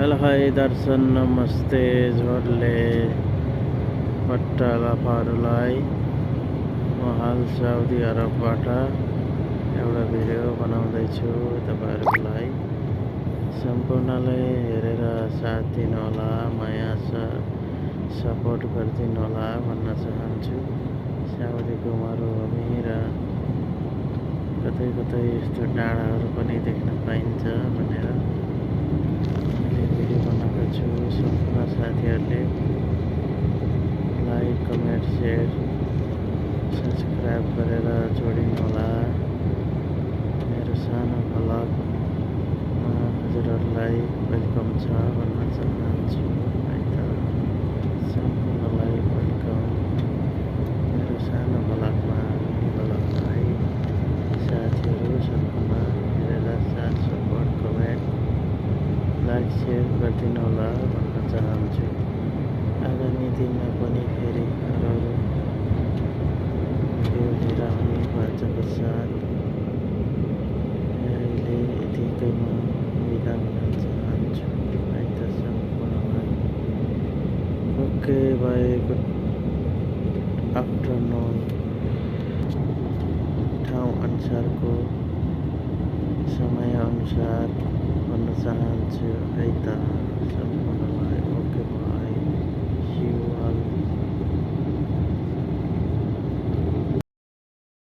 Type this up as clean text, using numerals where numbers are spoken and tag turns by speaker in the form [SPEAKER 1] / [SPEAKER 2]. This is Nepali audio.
[SPEAKER 1] हेलो हाई दर्शन नमस्ते झोरले पट्टालाफहरूलाई म हाल साउदी अरबबाट एउटा भिडियो बनाउँदैछु तपाईहरुको लागि सम्पूर्णलाई हेरेर साथ दिनुहोला माया सपोर्ट गरिदिनुहोला भन्न चाहन्छु। साउदीको मरुभूमि र कतै कतै यस्तो डाँडाहरू पनि देख्न पाइन्छ भनेर भिडियो बनाएको छु। सम्पूर्ण साथीहरूले लाइक कमेन्ट शेयर सब्सक्राइब गरेर जोडिनुहोला। मेरो सानो भ्लगमा हजुरहरूलाई वेलकम छ भन्न चाहन्छु। सम्पूर्णलाई वेलकम मेरो सानो भ्लगमा है साथीहरू सम्पूर्ण हेरेर साथ सपोर्ट कमेन्ट लाइक शेयर गरिदिनु होला भन्न चाहन्छु। आगामी दिनमा पनि फेरि अरू भिडियो लिएर आउने बाचाको साथ अहिले यतिकैमा बिदा हुन चाहन्छु। है त सम्पूर्णलाई ओके बाई गुड आफ्टरनुन ठाउँ अनुसारको समय अनुसार भन्न चाहन्छु। है त